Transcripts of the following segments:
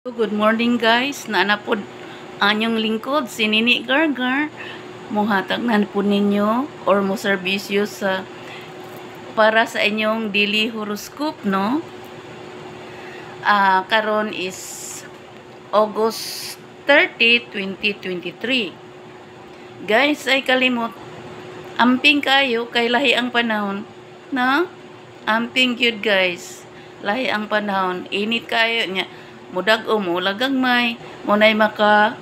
Good morning guys, naanapod anyong lingkod si Nini Gargar. Muhatag na po ninyo or mo serbisyo sa para sa inyong daily horoscope, no? Karon is August 30, 2023. Guys, ay kalimot amping kayo kay lahi ang panahon, no? Amping yun guys. Lahi ang panahon, init kayo nya. Mudag o mo lagagmay munay maka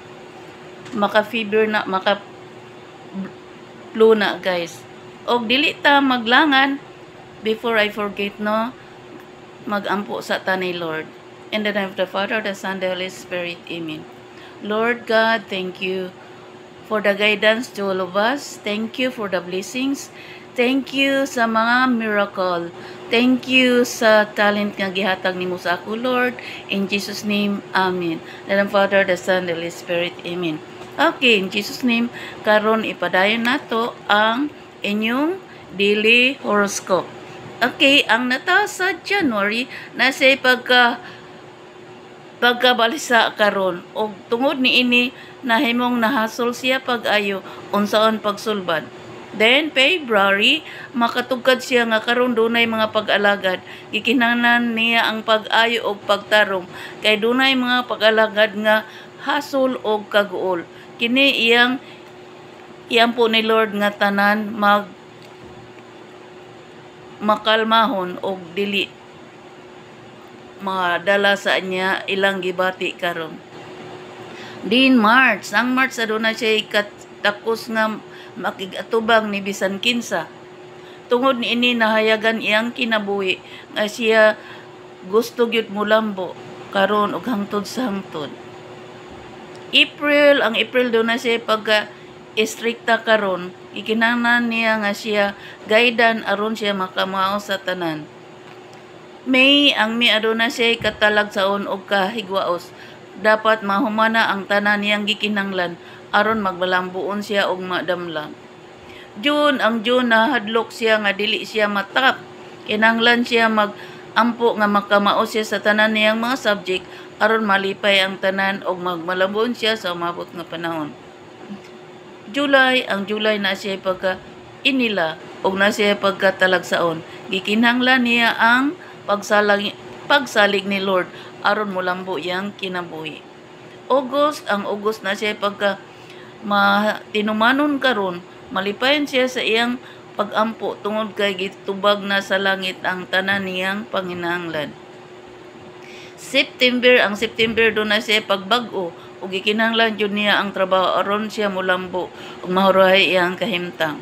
fever na maka flu na guys. Og dili ta maglangan before I forget, no, magampo sa tanay Lord. In the name of the Father, the Son, the Holy Spirit. Amen. Lord God, thank you for the guidance to all of us. Thank you for the blessings. Thank you sa mga miracle. Thank you sa talent nga gihatag nimo sa ako, Lord. In Jesus' name, Amen. The Father, the Son, the Holy Spirit. Amen. Okay, in Jesus' name, karon ipadayon nato ang inyong daily horoscope. Okay, ang nata sa January na sa pagkabalisa karon og tungod ni ini nahimong nahasol siya pag-ayo unsaon pagsulbad. Then February makatugkad siya nga karon dunay mga pag-alagad, gikinahanglan niya ang pag-ayo og pagtarong kay dunay mga pag-alagad nga hasol og kaguol. Kini iyang po ni Lord nga tanan makalmahon og dili madala sa niya ilang gibati karon. Din March, ang March aduna siya takos nga makigatubang ni bisan kinsa. Tungod ni ini nahayagan iyang kinabuhi nga siya gusto gyud mulambo karon og hangtod sa hangtod. April, ang April do na siya pagka istrikta karon, ikinahanglan niya nga siya gaidan aron siya makamao sa tanan. May, ang May aduna siya katalag saon og kahigwaos. Dapat mahumana ang tanan niyang gikinahanglan aron magbalambuon siya og madamlang. June, ang June nahadlok siya nga dili siya matap. Kinahanglan siya magampo nga makamao siya sa tanan niyang mga subject aron malipay ang tanan og magmalambon siya sa umabot nga panahon. July, ang July na siya pagka inila og na siya pagkatalagsaon. Gikinahanglan niya ang pagsalig ni Lord aron molambo yang kinabuhi. August, ang August na siya pagka tinumanon karon, malipayon siya sa iyang pagampo tungod kay gitubag na sa langit ang tanan niyang panginahanglan. September, ang September do na siya pagbag-o ug gikinahanglan jud niya ang trabaho aron siya molambo ug mahuray iyang kahimtang.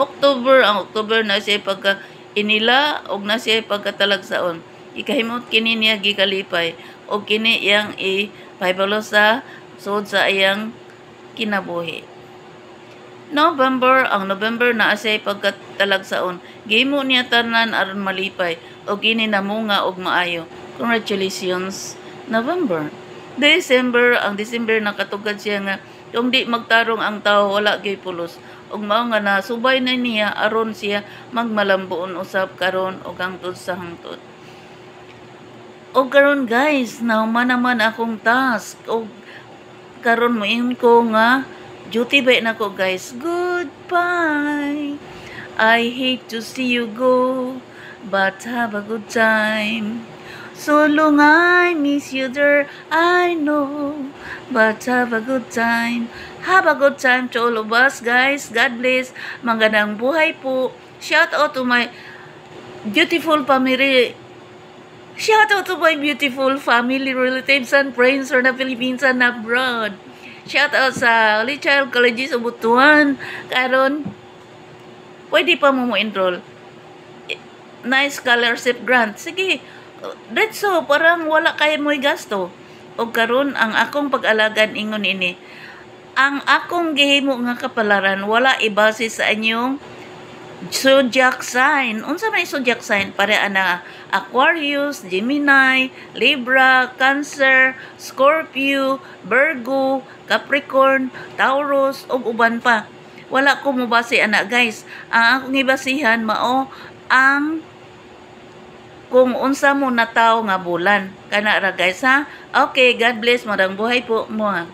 October, ang October na siya pagka inila og na siya pagkatalagsaon. Ikahimot kini niya gikalipay og kini iyang ipahibalo sa sud sa iyang kinabuhi. November, ang November na siya pagkatalagsaon. Gihimo niya tanan aron malipay og kini namunga og maayo. Congratulations, November. December, ang December nakatugad siya nga kung di magtarong ang tao wala gyud pulos. Og mao nga nasubay na niya aron siya magmalambuon usab karon og hangtod sa hangtod. Og karon guys, nahuman naman akong task og karon moingon ko nga duty ba na ko guys. Goodbye. I hate to see you go, but have a good time. So long I miss you there, I know, but have a good time. Have a good time to all of us, guys. God bless. Magandang buhay po. Shout out to my beautiful family. Shout out to my beautiful family, relatives, and friends from the Philippines and abroad. Shout out sa Holy Child Colleges of Butuan. Karon, pwede pa mo enroll. Nice scholarship grant. Sige, so parang wala kay mo'y gasto. O karon ang akong pag-alagan ingon ini. Ang akong gihimo nga kapalaran wala ibase sa inyong zodiac sign. Unsa may zodiac sign? Pare ana Aquarius, Gemini, Libra, Cancer, Scorpio, Virgo, Capricorn, Taurus ug uban pa. Wala ko mobase ana guys. Ang akong ibasihan mao ang kung unsa mo nataw nga bulan. Kana ra guys ha. Okay, God bless, marang buhay po mo ha.